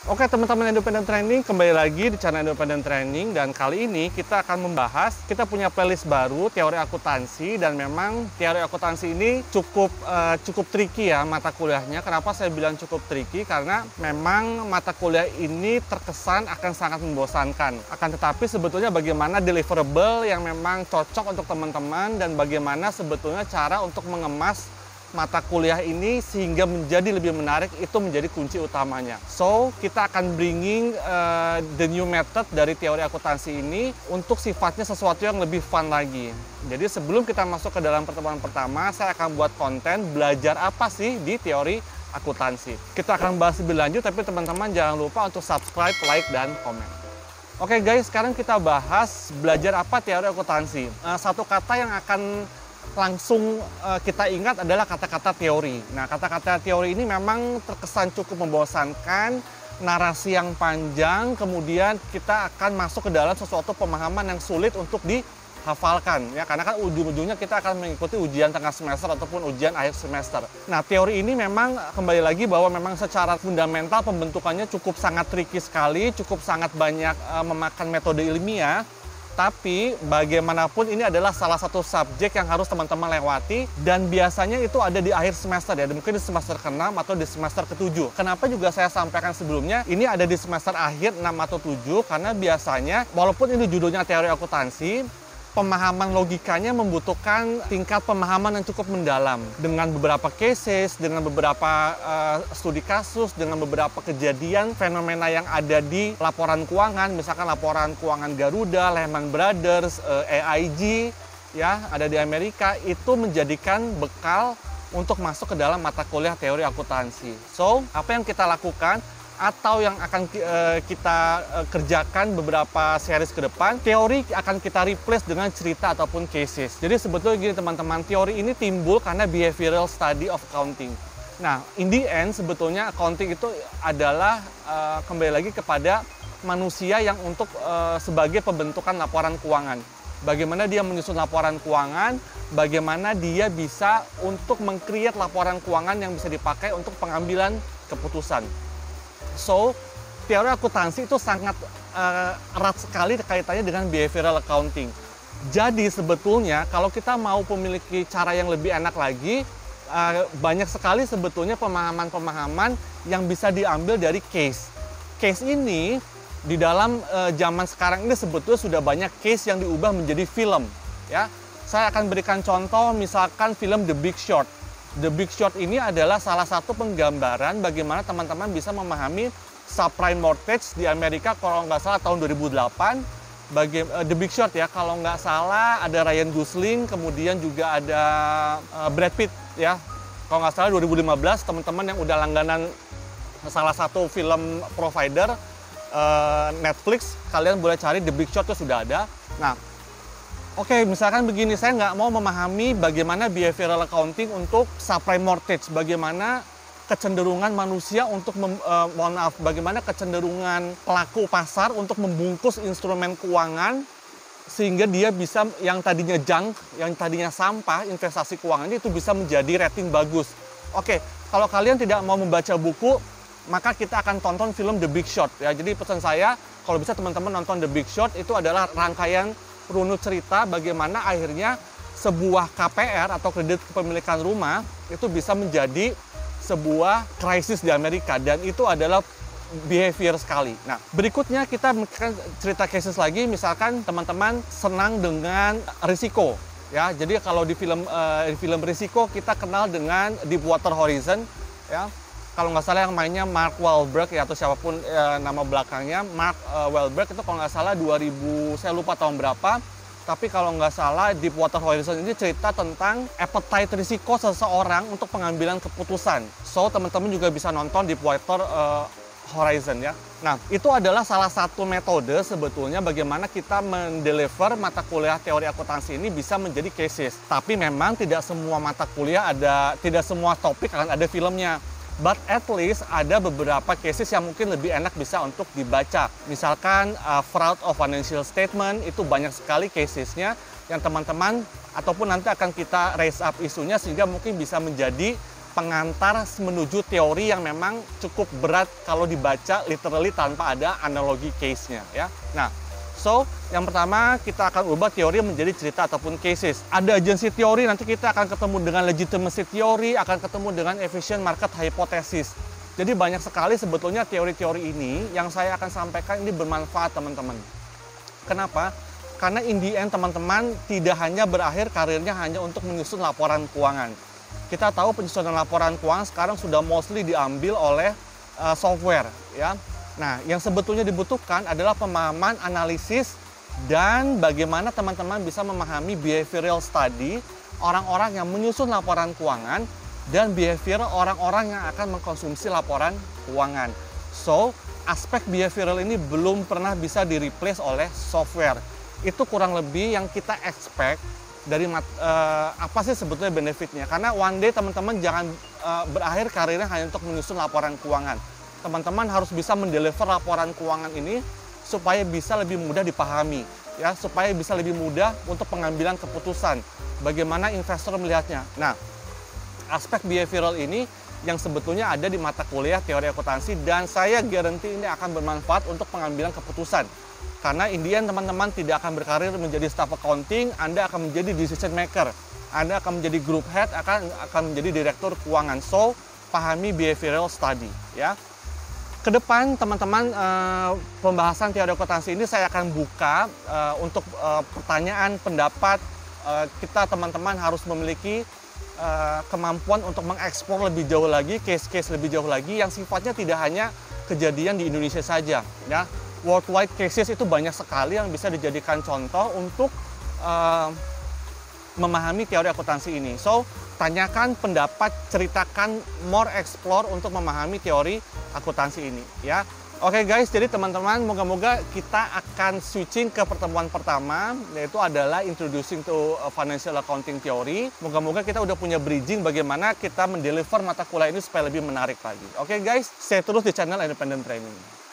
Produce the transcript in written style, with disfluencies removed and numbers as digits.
Oke teman-teman Independent Training, kembali lagi di channel Independent Training. Dan kali ini kita akan membahas, kita punya playlist baru, teori akuntansi. Dan memang teori akuntansi ini cukup tricky ya mata kuliahnya. Kenapa saya bilang cukup tricky? Karena memang mata kuliah ini terkesan akan sangat membosankan. Akan tetapi sebetulnya bagaimana deliverable yang memang cocok untuk teman-teman, dan bagaimana sebetulnya cara untuk mengemas mata kuliah ini sehingga menjadi lebih menarik, itu menjadi kunci utamanya. So, kita akan bringing the new method dari teori akuntansi ini untuk sifatnya sesuatu yang lebih fun lagi. Jadi sebelum kita masuk ke dalam pertemuan pertama, saya akan buat konten belajar apa sih di teori akuntansi. Kita akan bahas lebih lanjut, tapi teman-teman jangan lupa untuk subscribe, like, dan komen. Oke guys, sekarang kita bahas belajar apa teori akuntansi. Satu kata yang akan langsung kita ingat adalah kata-kata teori. Nah, kata-kata teori ini memang terkesan cukup membosankan, narasi yang panjang, kemudian kita akan masuk ke dalam sesuatu pemahaman yang sulit untuk dihafalkan. Ya, karena kan ujung-ujungnya kita akan mengikuti ujian tengah semester ataupun ujian akhir semester. Nah, teori ini memang kembali lagi bahwa memang secara fundamental pembentukannya cukup sangat tricky sekali, cukup sangat banyak memakan metode ilmiah. Tapi bagaimanapun ini adalah salah satu subjek yang harus teman-teman lewati, dan biasanya itu ada di akhir semester ya, mungkin di semester ke-6 atau di semester ke-7. Kenapa juga saya sampaikan sebelumnya, ini ada di semester akhir 6 atau 7, karena biasanya walaupun ini judulnya teori akuntansi, pemahaman logikanya membutuhkan tingkat pemahaman yang cukup mendalam. Dengan beberapa cases, dengan beberapa studi kasus, dengan beberapa kejadian, fenomena yang ada di laporan keuangan, misalkan laporan keuangan Garuda, Lehman Brothers, AIG, ya, ada di Amerika, itu menjadikan bekal untuk masuk ke dalam mata kuliah teori akuntansi. So, apa yang kita lakukan? Atau yang akan kita kerjakan beberapa series ke depan, teori akan kita replace dengan cerita ataupun cases. Jadi sebetulnya gini teman-teman, teori ini timbul karena behavioral study of accounting. Nah, in the end sebetulnya accounting itu adalah kembali lagi kepada manusia yang untuk sebagai pembentukan laporan keuangan. Bagaimana dia menyusun laporan keuangan, bagaimana dia bisa untuk meng-create laporan keuangan yang bisa dipakai untuk pengambilan keputusan. So, teori akuntansi itu sangat erat sekali kaitannya dengan behavioral accounting. Jadi sebetulnya kalau kita mau memiliki cara yang lebih enak lagi, banyak sekali sebetulnya pemahaman-pemahaman yang bisa diambil dari case. Case ini di dalam zaman sekarang ini sebetulnya sudah banyak case yang diubah menjadi film. Ya, saya akan berikan contoh misalkan film The Big Short. The Big Short ini adalah salah satu penggambaran bagaimana teman-teman bisa memahami subprime mortgage di Amerika, kalau nggak salah tahun 2008. The Big Short ya, kalau nggak salah ada Ryan Gosling, kemudian juga ada Brad Pitt ya. Kalau nggak salah 2015, teman-teman yang udah langganan salah satu film provider Netflix, kalian boleh cari The Big Short, itu sudah ada. Nah, oke, misalkan begini, saya nggak mau memahami bagaimana behavioral accounting untuk subprime mortgage, bagaimana kecenderungan manusia untuk, bagaimana kecenderungan pelaku pasar untuk membungkus instrumen keuangan sehingga dia bisa, yang tadinya junk, yang tadinya sampah, investasi keuangan itu bisa menjadi rating bagus. Oke, kalau kalian tidak mau membaca buku, maka kita akan tonton film The Big Short ya. Jadi pesan saya, kalau bisa teman-teman nonton The Big Short, itu adalah rangkaian runut cerita bagaimana akhirnya sebuah KPR atau kredit kepemilikan rumah itu bisa menjadi sebuah krisis di Amerika, dan itu adalah behavior sekali. Nah, berikutnya kita cerita cases lagi, misalkan teman-teman senang dengan risiko ya. Jadi kalau di film risiko kita kenal dengan Deepwater Horizon ya. Kalau nggak salah yang mainnya Mark Wahlberg ya, atau siapapun nama belakangnya, Mark Wahlberg itu kalau nggak salah 2000, saya lupa tahun berapa. Tapi kalau nggak salah Deepwater Horizon ini cerita tentang appetite risiko seseorang untuk pengambilan keputusan. So, teman-teman juga bisa nonton Deepwater Horizon ya. Nah, itu adalah salah satu metode sebetulnya bagaimana kita mendeliver mata kuliah teori akuntansi ini bisa menjadi cases. Tapi memang tidak semua mata kuliah tidak semua topik akan ada filmnya. But at least ada beberapa cases yang mungkin lebih enak bisa untuk dibaca. Misalkan fraud of financial statement, itu banyak sekali casesnya yang teman-teman ataupun nanti akan kita raise up isunya sehingga mungkin bisa menjadi pengantar menuju teori yang memang cukup berat kalau dibaca literally tanpa ada analogi case-nya ya. Nah, so yang pertama kita akan ubah teori menjadi cerita ataupun cases. Ada agency teori, nanti kita akan ketemu dengan legitimacy teori, akan ketemu dengan efficient market hypothesis. Jadi banyak sekali sebetulnya teori-teori ini yang saya akan sampaikan ini bermanfaat teman-teman. Kenapa? Karena in the end teman-teman tidak hanya berakhir karirnya hanya untuk menyusun laporan keuangan. Kita tahu penyusunan laporan keuangan sekarang sudah mostly diambil oleh software ya. Nah, yang sebetulnya dibutuhkan adalah pemahaman analisis dan bagaimana teman-teman bisa memahami behavioral study orang-orang yang menyusun laporan keuangan dan behavior orang-orang yang akan mengkonsumsi laporan keuangan. So, aspek behavioral ini belum pernah bisa di-replace oleh software. Itu kurang lebih yang kita expect dari apa sih sebetulnya benefitnya. Karena one day teman-teman jangan berakhir karirnya hanya untuk menyusun laporan keuangan. Teman-teman harus bisa mendeliver laporan keuangan ini supaya bisa lebih mudah dipahami, ya, supaya bisa lebih mudah untuk pengambilan keputusan. Bagaimana investor melihatnya. Nah, aspek behavioral ini yang sebetulnya ada di mata kuliah teori akuntansi dan saya guarantee ini akan bermanfaat untuk pengambilan keputusan. Karena in the end teman-teman tidak akan berkarir menjadi staff accounting, Anda akan menjadi decision maker, Anda akan menjadi group head, akan menjadi direktur keuangan. So, pahami behavioral study ya. Kedepan teman-teman pembahasan teori akuntansi ini saya akan buka untuk pertanyaan, pendapat. Kita teman-teman harus memiliki kemampuan untuk mengeksplor lebih jauh lagi, case-case lebih jauh lagi yang sifatnya tidak hanya kejadian di Indonesia saja ya. Worldwide cases itu banyak sekali yang bisa dijadikan contoh untuk memahami teori akuntansi ini. So, tanyakan pendapat, ceritakan, more explore untuk memahami teori akuntansi ini ya. Oke guys, jadi teman-teman moga-moga kita akan switching ke pertemuan pertama, yaitu adalah introducing to financial accounting theory. Moga-moga kita udah punya bridging bagaimana kita mendeliver mata kuliah ini supaya lebih menarik lagi. Oke guys, stay terus di channel Independent Training.